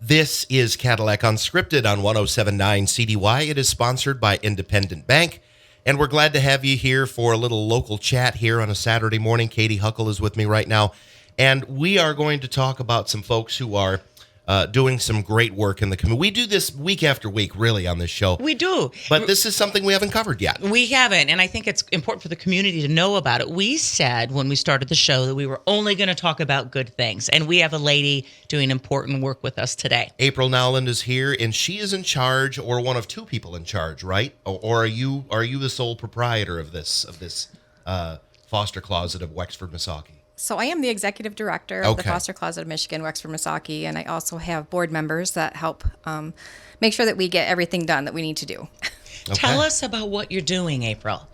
This is Cadillac Unscripted on 107.9 CDY. It is sponsored by Independent Bank, and we're glad to have you here for a little local chat here on a Saturday morning. Katy, Huckle is with me right now, and we are going to talk about some folks who are doing some great work in the community. We do this week after week, really, on this show. We do. But this is something we haven't covered yet. We haven't, and I think it's important for the community to know about it. We said when we started the show that we were only going to talk about good things, and we have a lady doing important work with us today. April Nowland is here, and she is in charge, or one of two people in charge, right? Or are you the sole proprietor of this foster closet of Wexford, Missaukee? So I am the executive director of the Foster Closet of Michigan, Wexford, Missaukee, and I also have board members that help make sure that we get everything done that we need to do. Okay. Tell us about what you're doing, April.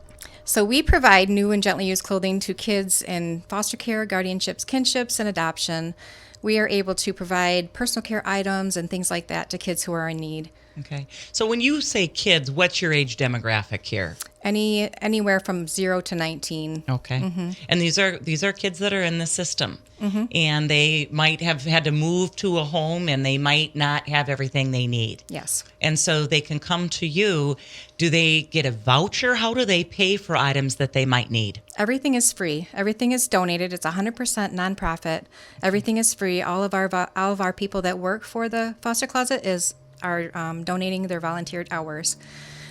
So we provide new and gently used clothing to kids in foster care, guardianships, kinships, and adoption. We are able to provide personal care items and things like that to kids who are in need. Okay. So when you say kids, what's your age demographic here? Anywhere from 0 to 19. Okay. Mm-hmm. And these are kids that are in the system. Mm-hmm. And they might have had to move to a home and they might not have everything they need. Yes. And so they can come to you. Do they get a voucher? How do they pay for items that they might need? Everything is free. Everything is donated. It's 100% nonprofit. Everything is free. All of our people that work for the foster closet are donating their volunteered hours.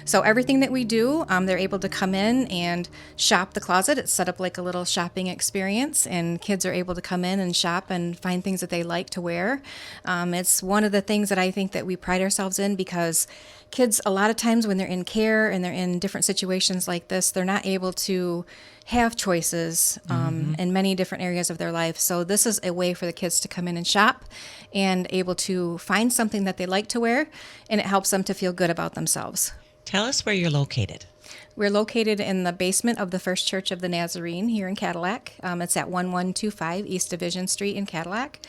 So everything that we do, they're able to come in and shop the closet. It's set up like a little shopping experience, and kids are able to come in and shop and find things that they like to wear. It's one of the things that I think that we pride ourselves in, because kids, a lot of times when they're in care and they're in different situations like this, they're not able to have choices in many different areas of their life. So this is a way for the kids to come in and shop and able to find something that they like to wear, and it helps them to feel good about themselves. Tell us where you're located. We're located in the basement of the First Church of the Nazarene here in Cadillac. It's at 1125 East Division Street in Cadillac.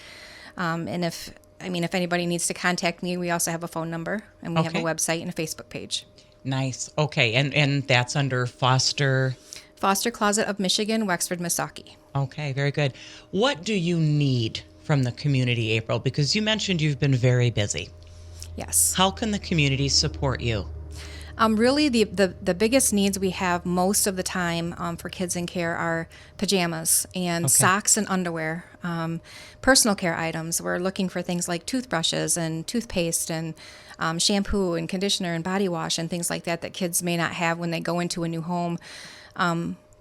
And if anybody needs to contact me, we also have a phone number, and we have a website and a Facebook page. Nice. Okay. And that's under Foster Closet of Michigan, Wexford, Missaukee. Okay. Very good. What do you need from the community, April? Because you mentioned you've been very busy. Yes. How can the community support you? Really, the biggest needs we have most of the time for kids in care are pajamas and socks and underwear, personal care items. We're looking for things like toothbrushes and toothpaste and shampoo and conditioner and body wash and things like that kids may not have when they go into a new home.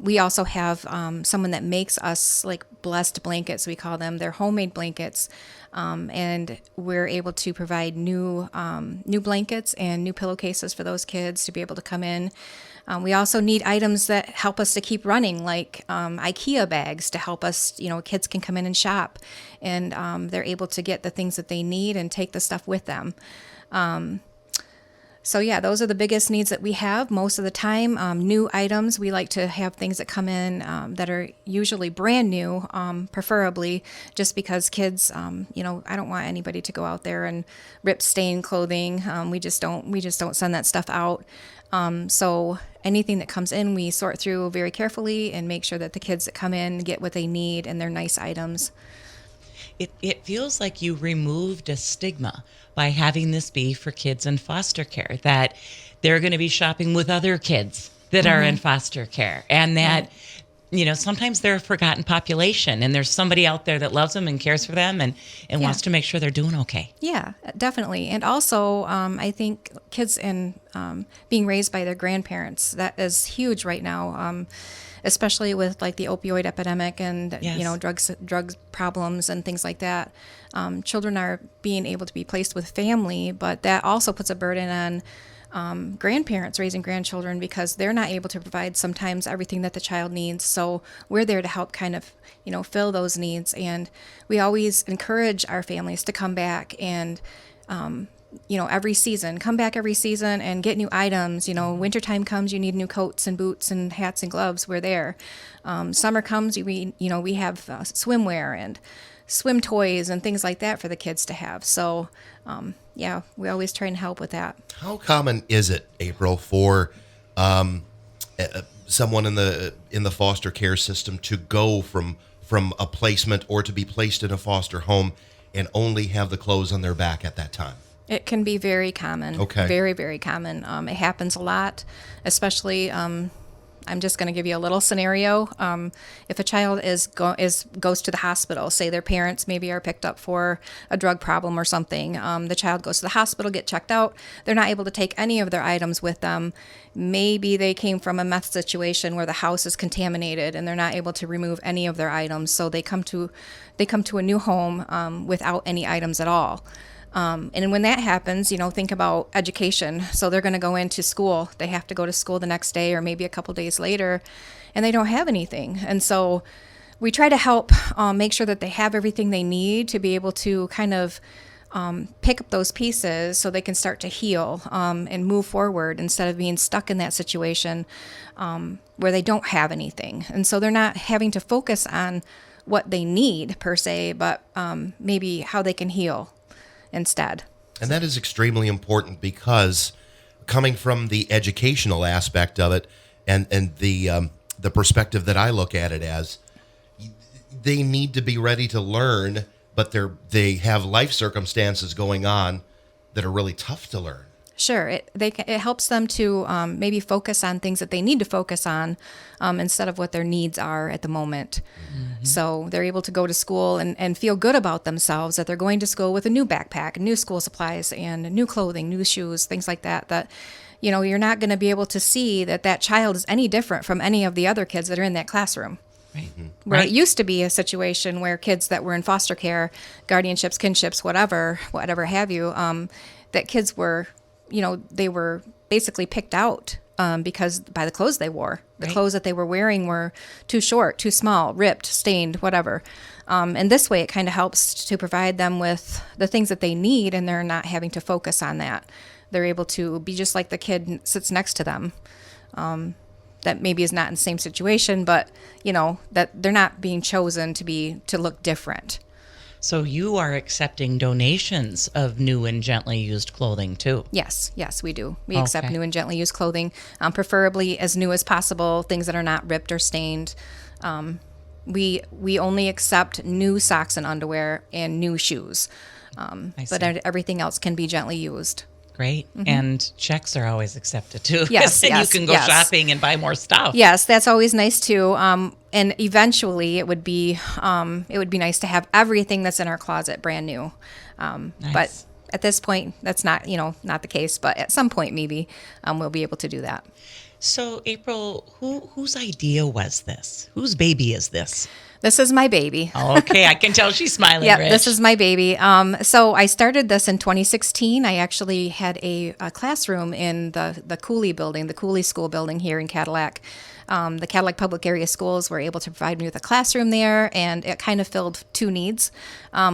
We also have someone that makes us like blessed blankets, we call them. They're homemade blankets, and we're able to provide new blankets and new pillowcases for those kids to be able to come in. We also need items that help us to keep running, like IKEA bags to help us. Kids can come in and shop, and they're able to get the things that they need and take the stuff with them. So yeah, those are the biggest needs that we have most of the time. New items, we like to have things that come in that are usually brand new, preferably, just because kids, I don't want anybody to go out there and rip stained clothing. We just don't send that stuff out. So anything that comes in, we sort through very carefully and make sure that the kids that come in get what they need and they're nice items. It feels like you removed a stigma by having this be for kids in foster care, that they're going to be shopping with other kids that are in foster care, and that, sometimes they're a forgotten population, and there's somebody out there that loves them and cares for them and wants to make sure they're doing okay. Yeah, definitely. And also, I think kids being raised by their grandparents, that is huge right now. Especially with like the opioid epidemic and drugs problems and things like that. Children are being able to be placed with family, but that also puts a burden on grandparents raising grandchildren, because they're not able to provide sometimes everything that the child needs. So we're there to help kind of fill those needs, and we always encourage our families to come back and come back every season and get new items. Wintertime comes, you need new coats and boots and hats and gloves. We're there. Summer comes, we have swimwear and swim toys and things like that for the kids to have. So, we always try and help with that. How common is it, April, for someone in the foster care system to go from a placement or to be placed in a foster home and only have the clothes on their back at that time? It can be very common. Okay. Very, very common. It happens a lot, especially. I'm just going to give you a little scenario. If a child goes to the hospital, say their parents maybe are picked up for a drug problem or something, the child goes to the hospital, get checked out. They're not able to take any of their items with them. Maybe they came from a meth situation where the house is contaminated and they're not able to remove any of their items. So they come to a new home without any items at all. And when that happens, think about education. So they're going to go into school. They have to go to school the next day or maybe a couple days later, and they don't have anything. And so we try to help make sure that they have everything they need to be able to kind of pick up those pieces so they can start to heal and move forward instead of being stuck in that situation where they don't have anything. And so they're not having to focus on what they need per se, but maybe how they can heal instead. And that is extremely important because coming from the educational aspect of it and the perspective that I look at it as, they need to be ready to learn, but they have life circumstances going on that are really tough to learn. Sure. It helps them to maybe focus on things that they need to focus on instead of what their needs are at the moment. Mm-hmm. So they're able to go to school and feel good about themselves, that they're going to school with a new backpack, new school supplies, and new clothing, new shoes, things like that, you're not going to be able to see that child is any different from any of the other kids that are in that classroom. Right. Mm-hmm. Where Right. it used to be a situation where kids that were in foster care, guardianships, kinships, whatever have you, that kids were, they were basically picked out because by the clothes they wore. The Right. clothes that they were wearing were too short, too small, ripped, stained, whatever. And this way it kind of helps to provide them with the things that they need, and they're not having to focus on that. They're able to be just like the kid sits next to them. That maybe is not in the same situation, but that they're not being chosen to look different. So you are accepting donations of new and gently used clothing too. Yes, we do. We accept Okay. new and gently used clothing, preferably as new as possible, things that are not ripped or stained. We only accept new socks and underwear and new shoes, I but see. everything else can be gently used. Great. And checks are always accepted too. Yes, And yes, you can go yes. shopping and buy more stuff. Yes, that's always nice too. And eventually, it would be nice to have everything that's in our closet brand new. Nice. But at this point, that's not the case. But at some point, maybe we'll be able to do that. So April, whose idea was this? Whose baby is this? This is my baby. Okay, I can tell she's smiling. Yeah, Rich. this is my baby. So I started this in 2016. I actually had a classroom in the Cooley building, the Cooley School building here in Cadillac. The Cadillac Public Area Schools were able to provide me with a classroom there, and it kind of filled two needs.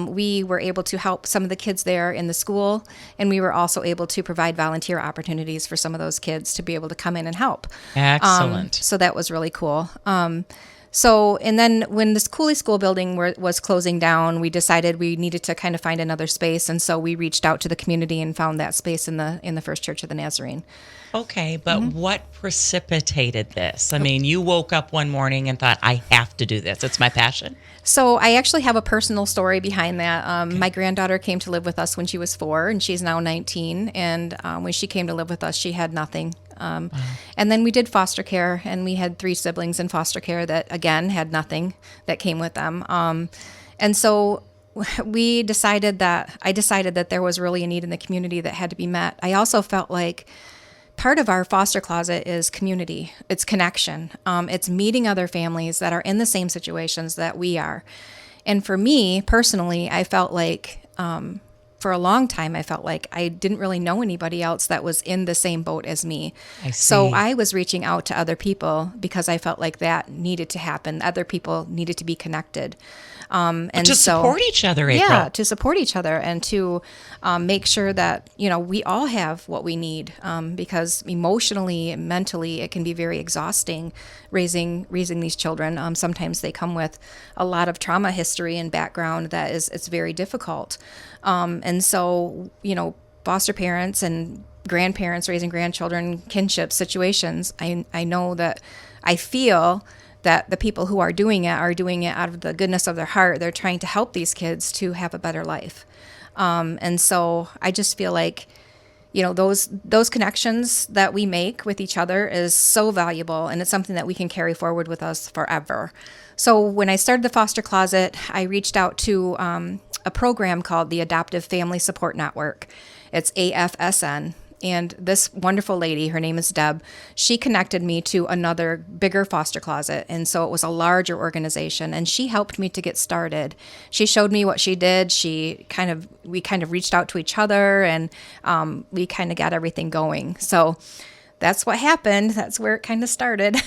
We were able to help some of the kids there in the school, and we were also able to provide volunteer opportunities for some of those kids to be able to come in and help. Excellent. So that was really cool. And then when this Cooley School building was closing down, we decided we needed to kind of find another space, and so we reached out to the community and found that space in the First Church of the Nazarene. Okay, but what precipitated this? I mean, you woke up one morning and thought, I have to do this. It's my passion. So I actually have a personal story behind that. My granddaughter came to live with us when she was 4, and she's now 19. And when she came to live with us, she had nothing. And then we did foster care, and we had 3 siblings in foster care that, again, had nothing that came with them. And so I decided that there was really a need in the community that had to be met. I also felt like part of our foster closet is community. It's connection. It's meeting other families that are in the same situations that we are. And for me, personally, I felt like for a long time, I felt like I didn't really know anybody else that was in the same boat as me. I see. So I was reaching out to other people because I felt like that needed to happen. Other people needed to be connected. And To support each other, April. Yeah, to support each other and to make sure that, we all have what we need because emotionally and mentally it can be very exhausting raising these children. Sometimes they come with a lot of trauma history and background that it's very difficult. And so, foster parents and grandparents raising grandchildren, kinship situations, I know that I feel that the people who are doing it out of the goodness of their heart. They're trying to help these kids to have a better life. And so I just feel like, those connections that we make with each other is so valuable, and it's something that we can carry forward with us forever. So when I started the foster closet, I reached out to a program called the Adoptive Family Support Network. It's AFSN. And this wonderful lady, her name is Deb, she connected me to another bigger foster closet. And so it was a larger organization, and she helped me to get started. She showed me what she did. We kind of reached out to each other, and we kind of got everything going. So that's what happened. That's where it kind of started.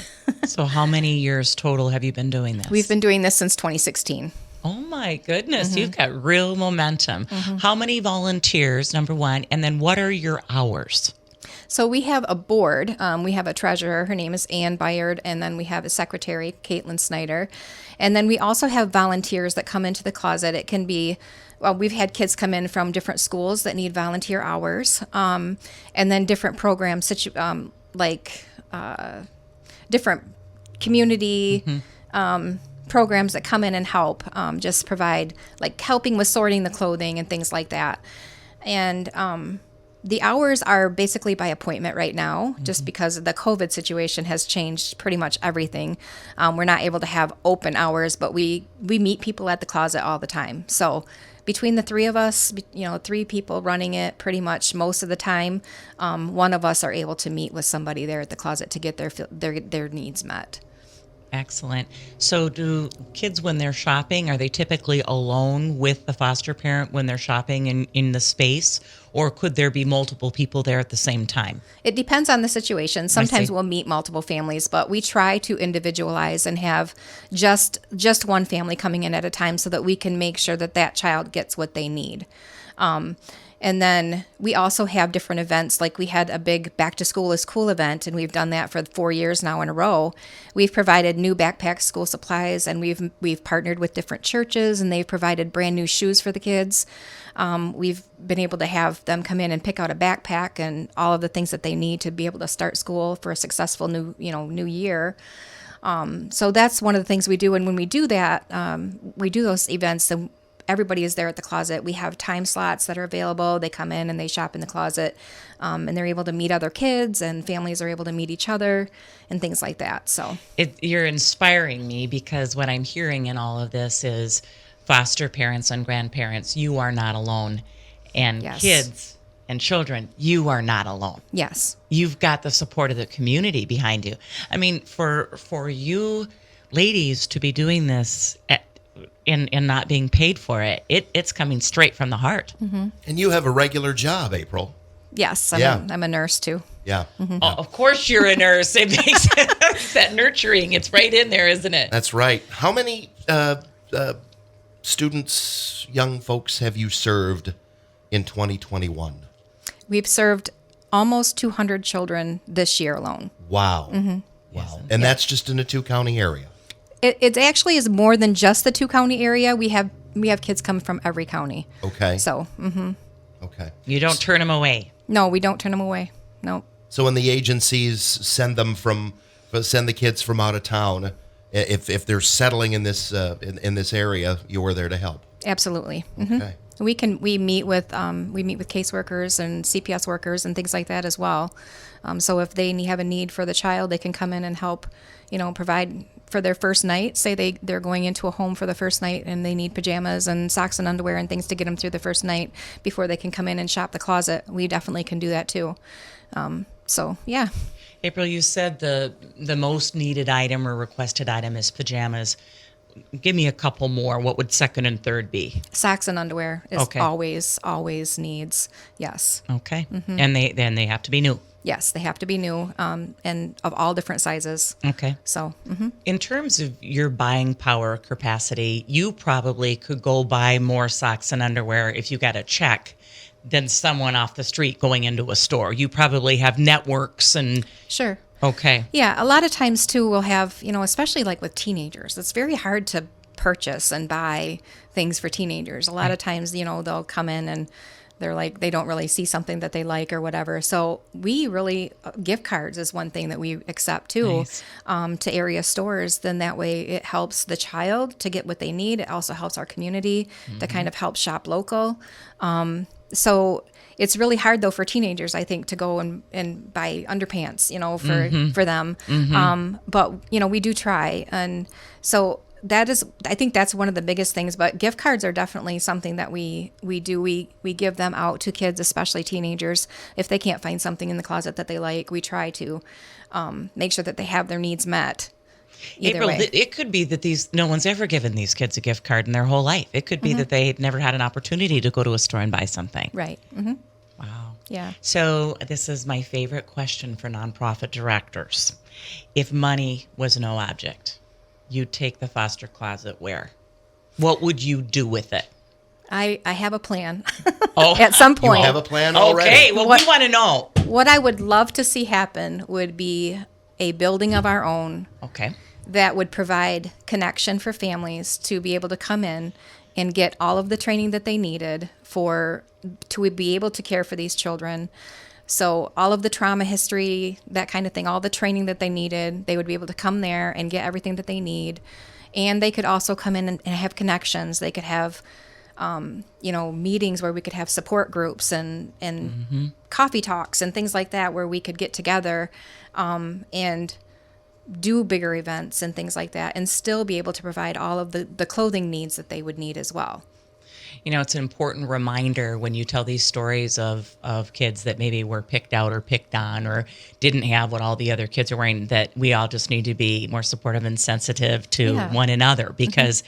So how many years total have you been doing this? We've been doing this since 2016. Oh my goodness, you've got real momentum. How many volunteers, number one, and then what are your hours? So we have a board. We have a treasurer. Her name is Ann Byard, and then we have a secretary, Caitlin Snyder. And then we also have volunteers that come into the closet. It can be, we've had kids come in from different schools that need volunteer hours, and then different programs, different community programs that come in and help, just provide, like helping with sorting the clothing and things like that. And the hours are basically by appointment right now, just because the COVID situation has changed pretty much everything. We're not able to have open hours, but we meet people at the closet all the time. So between the three of us, 3 people running it pretty much most of the time, one of us are able to meet with somebody there at the closet to get their needs met. Excellent. So do kids, when they're shopping, are they typically alone with the foster parent when they're shopping in the space? Or could there be multiple people there at the same time? It depends on the situation. Sometimes we'll meet multiple families, but we try to individualize and have just one family coming in at a time so that we can make sure that child gets what they need. And then we also have different events, like we had a big Back to School is Cool event, and we've done that for 4 years now in a row. We've provided new backpack school supplies, and we've partnered with different churches, and they've provided brand new shoes for the kids. We've been able to have them come in and pick out a backpack and all of the things that they need to be able to start school for a successful new year. So that's one of the things we do. And when we do that, we do those events, and everybody is there at the closet. We have time slots that are available. They come in and they shop in the closet, and they're able to meet other kids, and families are able to meet each other and things like that. So you're inspiring me, because what I'm hearing in all of this is foster parents and grandparents, you are not alone. And yes. Kids and children, you are not alone. Yes. You've got the support of the community behind you. I mean, for you ladies to be doing this and not being paid for it, it's coming straight from the heart. Mm-hmm. And you have a regular job, April. Yes, I'm a nurse too. Yeah. Mm-hmm. Oh, of course you're a nurse. It makes that nurturing. It's right in there, isn't it? That's right. How many students, young folks, have you served in 2021? We've served almost 200 children this year alone. Wow. Mm-hmm. Wow. And that's just in a 2-county area. It actually is more than just the 2-county area. We have kids come from every county. Okay. So, Okay. You don't turn them away. No, we don't turn them away. No. So when the agencies send the kids from out of town, if they're settling in this area, you're there to help. Absolutely. Mm-hmm. Okay. We meet with caseworkers and CPS workers and things like that as well. So if they have a need for the child, they can come in and help, provide for their first night. Say they're going into a home for the first night and they need pajamas and socks and underwear and things to get them through the first night before they can come in and shop the closet. We definitely can do that too. So yeah. April, you said the most needed item or requested item is pajamas. Give me a couple more. What would second and third be? Socks and underwear is Okay. always needs. Yes. Okay. Mm-hmm. And they have to be new. Yes, they have to be new, and of all different sizes. Okay. So, in terms of your buying power capacity, you probably could go buy more socks and underwear if you got a check than someone off the street going into a store. You probably have networks and... Sure. Okay. Yeah, a lot of times too we'll have, especially like with teenagers, it's very hard to purchase and buy things for teenagers. A lot of times, they'll come in and They're like, they don't really see something that they like or whatever. So we really, gift cards is one thing that we accept too, Nice. to area stores. Then that way it helps the child to get what they need. It also helps our community to kind of help shop local. So it's really hard though for teenagers, I think, to go and buy underpants, for them. But we do try, and so I think that's one of the biggest things. But gift cards are definitely something that we do. We give them out to kids, especially teenagers, if they can't find something in the closet that they like. We try to make sure that they have their needs met. Either April, way. it could be that no one's ever given these kids a gift card in their whole life. It could be that they never had an opportunity to go to a store and buy something. Right. Wow. Yeah. So this is my favorite question for nonprofit directors. If money was no object, you'd take the foster closet where? What would you do with it? I have a plan. Oh, At some point. You have a plan already? Okay, well, we want to know. What I would love to see happen would be a building of our own Okay. that would provide connection for families to be able to come in and get all of the training that they needed to be able to care for these children. So all of the trauma history, that kind of thing, all the training that they needed, they would be able to come there and get everything that they need. And they could also come in and have connections. They could have, meetings where we could have support groups and coffee talks and things like that, where we could get together and do bigger events and things like that, and still be able to provide all of the clothing needs that they would need as well. It's an important reminder when you tell these stories of kids that maybe were picked out or picked on or didn't have what all the other kids are wearing, that we all just need to be more supportive and sensitive to one another, because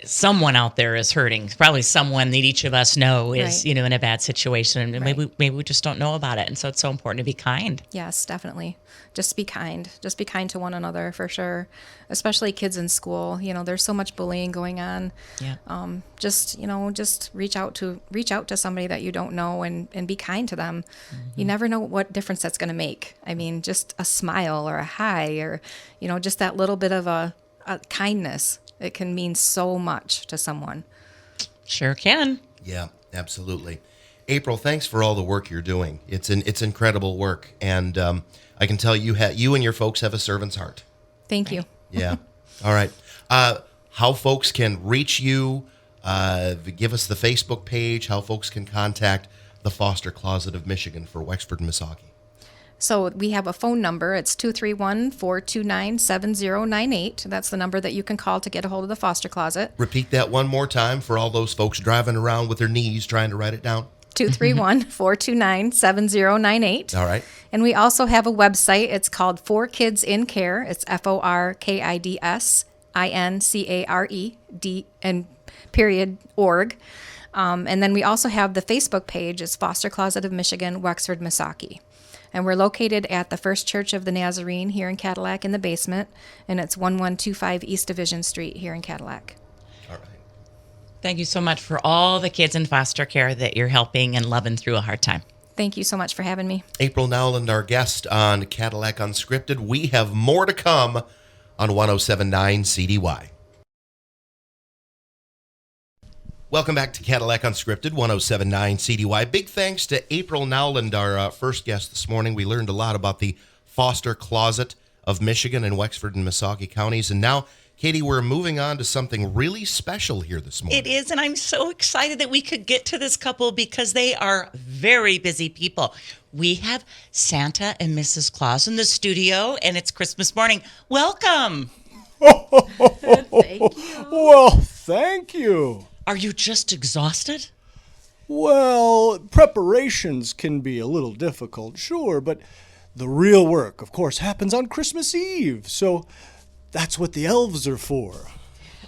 someone out there is hurting. Probably someone that each of us know is, in a bad situation, and maybe we just don't know about it. And so it's so important to be kind. Yes, definitely. Just be kind. Just be kind to one another, for sure. Especially kids in school. There's so much bullying going on. Yeah. Just reach out to somebody that you don't know and be kind to them. You never know what difference that's going to make. I mean, just a smile or a hi, or, just that little bit of a kindness. It can mean so much to someone. Sure can. Yeah, absolutely. April, thanks for all the work you're doing. It's incredible work, and I can tell you and your folks have a servant's heart. Thank you. Yeah. All right. How folks can reach you? Give us the Facebook page. How folks can contact the Foster Closet of Michigan for Wexford and Missaukee. So we have a phone number. It's 231-429-7098. That's the number that you can call to get a hold of the foster closet. Repeat that one more time for all those folks driving around with their knees trying to write it down. 231-429-7098. All right. And we also have a website. It's called For Kids in Care. It's FORKIDSINCARED and .org. And then we also have the Facebook page. It's Foster Closet of Michigan, Wexford, Missaukee. And we're located at the First Church of the Nazarene here in Cadillac in the basement. And it's 1125 East Division Street here in Cadillac. All right. Thank you so much for all the kids in foster care that you're helping and loving through a hard time. Thank you so much for having me. April Nowland, our guest on Cadillac Unscripted. We have more to come on 107.9 CDY. Welcome back to Cadillac Unscripted, 107.9 CDY. Big thanks to April Nowland, our first guest this morning. We learned a lot about the Foster Closet of Michigan in Wexford and Missaukee counties. And now, Katy, we're moving on to something really special here this morning. It is, and I'm so excited that we could get to this couple because they are very busy people. We have Santa and Mrs. Claus in the studio, and it's Christmas morning. Welcome. Thank you. Well, thank you. Are you just exhausted? Well, preparations can be a little difficult, sure, but the real work, of course, happens on Christmas Eve, so that's what the elves are for.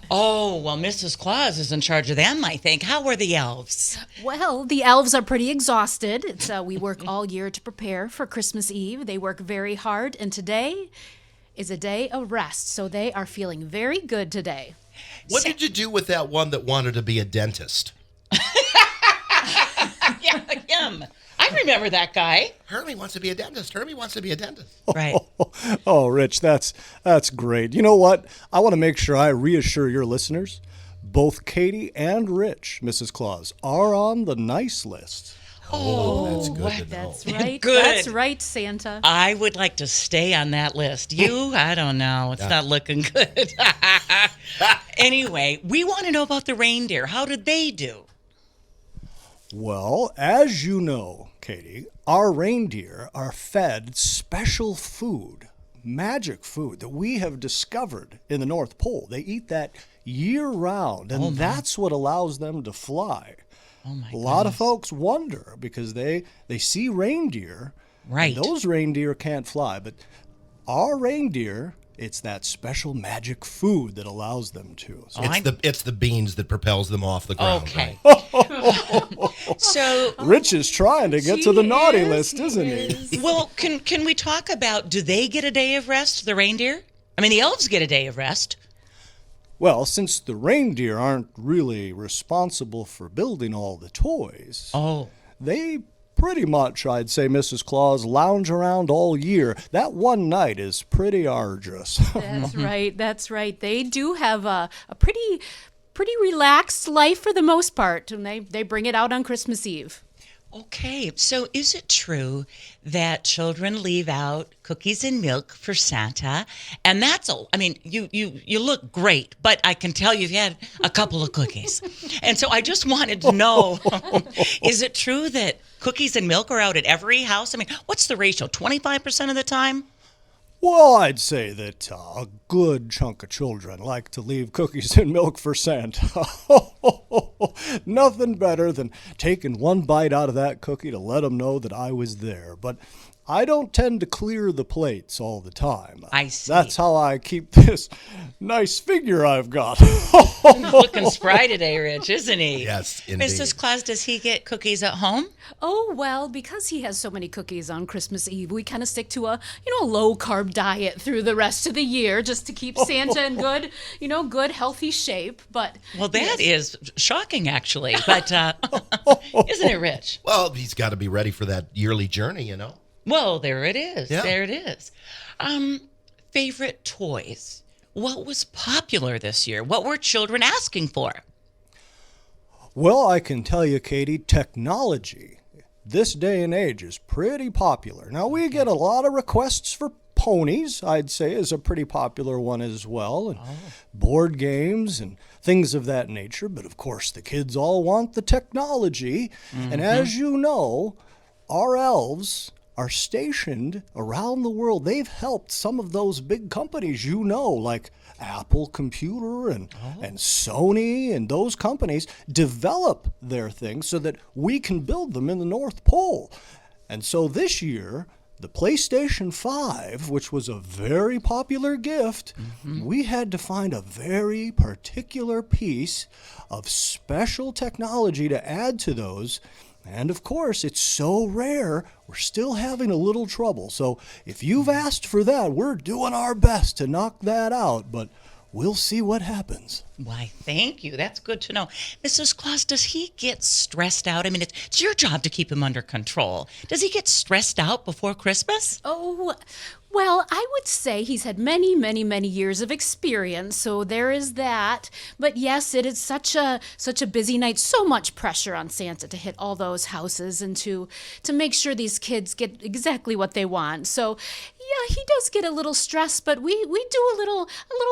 Oh, well, Mrs. Claus is in charge of them, I think. How are the elves? Well, the elves are pretty exhausted. We work all year to prepare for Christmas Eve. They work very hard, and today is a day of rest, so they are feeling very good today. What did you do with that one that wanted to be a dentist? Yeah, him. I remember that guy. Hermie wants to be a dentist. Right. Oh, Rich, that's great. You know what? I want to make sure I reassure your listeners. Both Katy and Rich, Mrs. Claus, are on the nice list. Oh, that's good to know. That's right. Good. That's right, Santa. I would like to stay on that list. You? I don't know. It's not looking good. Anyway, we want to know about the reindeer. How did they do? Well, as you know, Katy, our reindeer are fed special food, magic food that we have discovered in the North Pole. They eat that year-round, and that's what allows them to fly. Oh my A lot of folks wonder because they see reindeer, Right. and those reindeer can't fly, but our reindeer, it's that special magic food that allows them to. So It's the beans that propels them off the ground. Okay. Right? So, Rich is trying to get to the naughty list, isn't he? well, can we talk about, do they get a day of rest, the reindeer? I mean, the elves get a day of rest. Well, since the reindeer aren't really responsible for building all the toys, Oh. they pretty much, I'd say, Mrs. Claus, lounge around all year. That one night is pretty arduous. That's right. That's right. They do have a pretty relaxed life for the most part, and they bring it out on Christmas Eve. Okay, so is it true that children leave out cookies and milk for Santa? And that's all. I mean, you look great, but I can tell you've had a couple of cookies. And so I just wanted to know, is it true that cookies and milk are out at every house? I mean, what's the ratio? 25% of the time? Well, I'd say that a good chunk of children like to leave cookies and milk for Santa. Nothing better than taking one bite out of that cookie to let them know that I was there. But I don't tend to clear the plates all the time. I see. That's how I keep this nice figure I've got. Looking spry today, Rich, isn't he? Yes, indeed. Mrs. Claus, does he get cookies at home? Oh, well, because he has so many cookies on Christmas Eve, we kind of stick to a low-carb diet through the rest of the year just to keep Santa in good, healthy shape. But Well, that is shocking, actually. But isn't it, Rich? Well, he's got to be ready for that yearly journey, you know? Well, there it is. Yeah. There it is. Favorite toys. What was popular this year? What were children asking for? Well, I can tell you, Katy, technology this day and age is pretty popular. Now, we get a lot of requests for ponies, I'd say, is a pretty popular one as well, and board games and things of that nature. But, of course, the kids all want the technology. And as you know, our elves are stationed around the world. They've helped some of those big companies, like Apple Computer and Sony and those companies develop their things so that we can build them in the North Pole. And so this year, the PlayStation 5, which was a very popular gift, we had to find a very particular piece of special technology to add to those. And of course, it's so rare, we're still having a little trouble. So if you've asked for that, we're doing our best to knock that out, but we'll see what happens. Why, thank you. That's good to know. Mrs. Claus, does he get stressed out? I mean, it's your job to keep him under control. Does he get stressed out before Christmas? Oh, well, I would say he's had many, many, many years of experience, so there is that. But yes, it is such a busy night, so much pressure on Santa to hit all those houses and to make sure these kids get exactly what they want. So, yeah, he does get a little stressed, but we do a little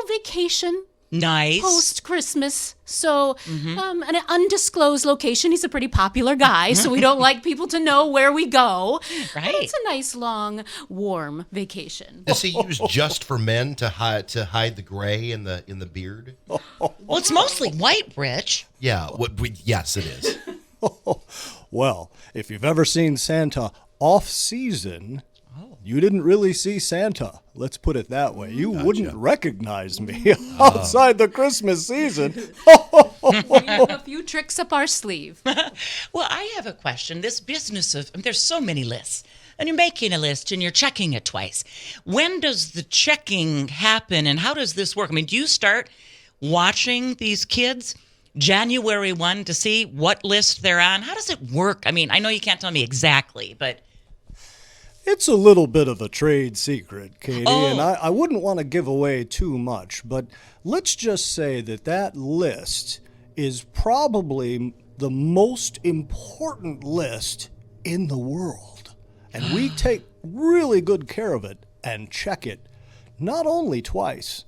vacation. Nice. Post Christmas, so an undisclosed location. He's a pretty popular guy, so we don't like people to know where we go. Right. But it's a nice, long, warm vacation. Is he used just for men to hide the gray in the beard? Well, it's mostly white, Rich. Yeah. Yes, it is. Well, if you've ever seen Santa off-season, you didn't really see Santa. Let's put it that way. You wouldn't recognize me outside the Christmas season. We have a few tricks up our sleeve. Well, I have a question. This business of, there's so many lists, and you're making a list and you're checking it twice. When does the checking happen and how does this work? I mean, do you start watching these kids January 1 to see what list they're on? How does it work? I mean, I know you can't tell me exactly, but... It's a little bit of a trade secret, Katy, Oh. and I wouldn't want to give away too much, but let's just say that list is probably the most important list in the world. And we take really good care of it and check it not only twice,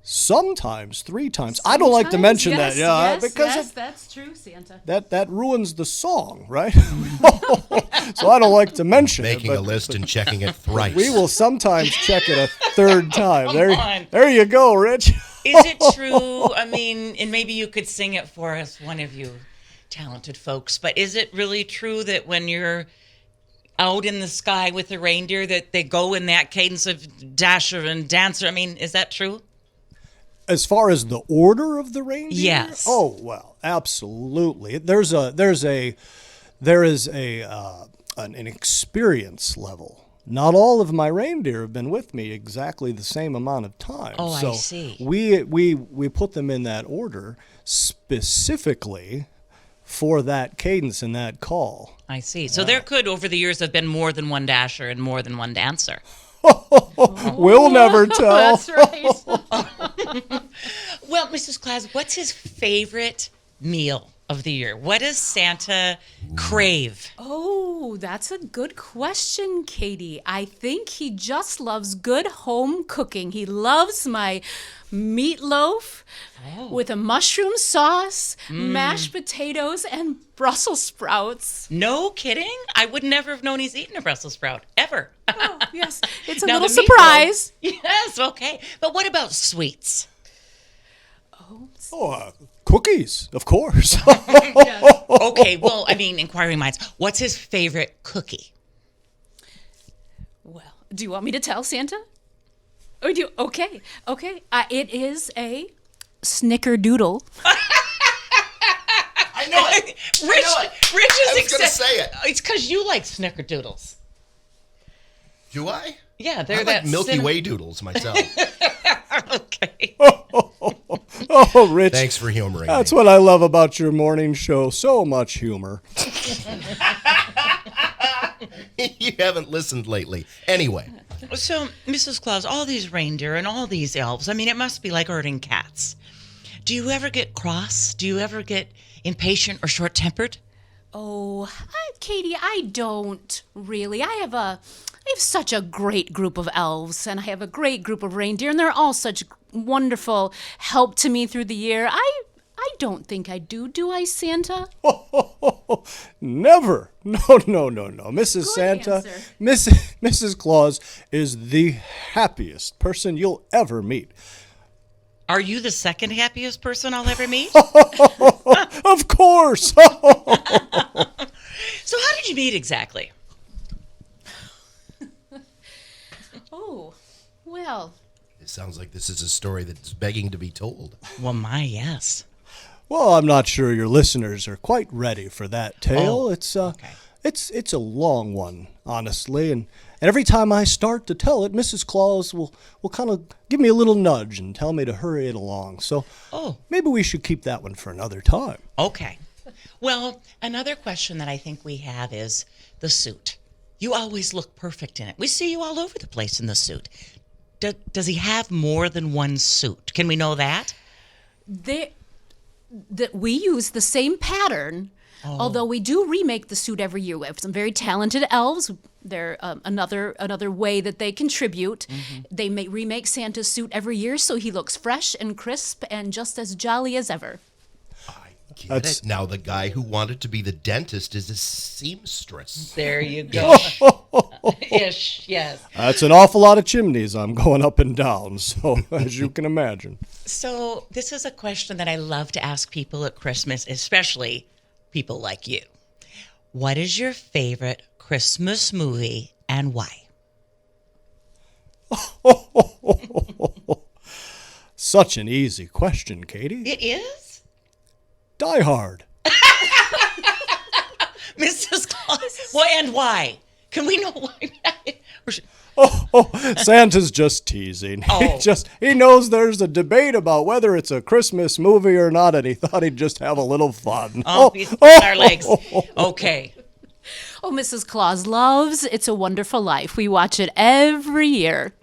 sometimes 3 times. I don't like to mention that, because that's true, Santa. that ruins the song, right? So I don't like to mention Making it. a list and checking it thrice. We will sometimes check it a 3rd time. There you go, Rich. Is it true? I mean, and maybe you could sing it for us, one of you talented folks, but is it really true that when you're out in the sky with the reindeer that they go in that cadence of Dasher and Dancer? I mean, is that true? As far as the order of the reindeer? Yes. Oh, well, absolutely. There is an experience level. Not all of my reindeer have been with me exactly the same amount of time. Oh, so I see. We put them in that order specifically for that cadence and that call. I see. So there could, over the years, have been more than one Dasher and more than one Dancer. We'll never tell. That's right. Well, Mrs. Claus, what's his favorite meal of the year? What does Santa crave? Oh, that's a good question, Katy. I think he just loves good home cooking. He loves my meatloaf with a mushroom sauce, mashed potatoes, and Brussels sprouts. No kidding? I would never have known he's eaten a Brussels sprout, ever. Oh, yes. It's a Now, little the meatloaf- surprise. Yes, okay. But what about sweets? Cookies, of course. Okay, well, I mean, inquiring minds. What's his favorite cookie? Well, do you want me to tell Santa? Or do you? Okay. It is a snickerdoodle. I know it. Rich is I was gonna say it. It's because you like snickerdoodles. Do I? Yeah, I they're like that Milky Way doodles myself. Okay. Oh, Rich. Thanks for humoring That's me. what I love about your morning show. So much humor. You haven't listened lately. Anyway, So, Mrs. Claus, all these reindeer and all these elves, I mean, it must be like herding cats. Do you ever get cross? Do you ever get impatient or short-tempered? Oh, Katy, I don't really. I have such a great group of elves, and I have a great group of reindeer, and they're all such wonderful help to me through the year. I don't think I do. Do I, Santa? Never. No. Mrs. Good Santa, answer. Mrs. Claus is the happiest person you'll ever meet. Are you the second happiest person I'll ever meet? Of course. So how did you meet exactly? Oh, well. it sounds like this is a story that's begging to be told. Well, my, yes. Well, I'm not sure your listeners are quite ready for that tale. Oh, it's okay. it's a long one, honestly, and every time I start to tell it, Mrs. Claus will kind of give me a little nudge and tell me to hurry it along. So maybe we should keep that one for another time. Okay. Well, another question that I think we have is the suit. You always look perfect in it. We see you all over the place in the suit. Does he have more than one suit? Can we know that? We use the same pattern, although we do remake the suit every year. We have some very talented elves. They're another way that they contribute. Mm-hmm. They remake Santa's suit every year, so he looks fresh and crisp and just as jolly as ever. Get it? Now the guy who wanted to be the dentist is a seamstress. There you go. Ish, yes. That's an awful lot of chimneys I'm going up and down, so as you can imagine. So this is a question that I love to ask people at Christmas, especially people like you. What is your favorite Christmas movie and why? Such an easy question, Katy. It is? Die Hard. Mrs. Claus. Well, and why? Can we know why? Santa's just teasing. Oh. He knows there's a debate about whether it's a Christmas movie or not, and he thought he'd just have a little fun. He's on our legs. Okay. Oh, Mrs. Claus loves It's a Wonderful Life. We watch it every year.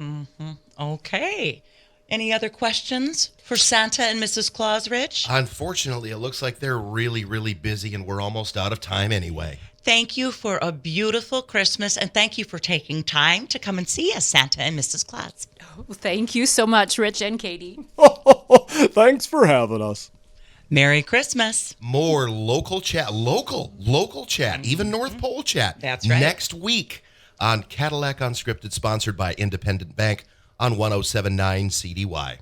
Okay. Any other questions for Santa and Mrs. Claus, Rich? Unfortunately, it looks like they're really, really busy and we're almost out of time anyway. Thank you for a beautiful Christmas, and thank you for taking time to come and see us, Santa and Mrs. Claus. Well, thank you so much, Rich and Katy. Thanks for having us. Merry Christmas. More local chat, local chat, even North Pole chat. That's right. Next week on Cadillac Unscripted, sponsored by Independent Bank on 107.9 CDY.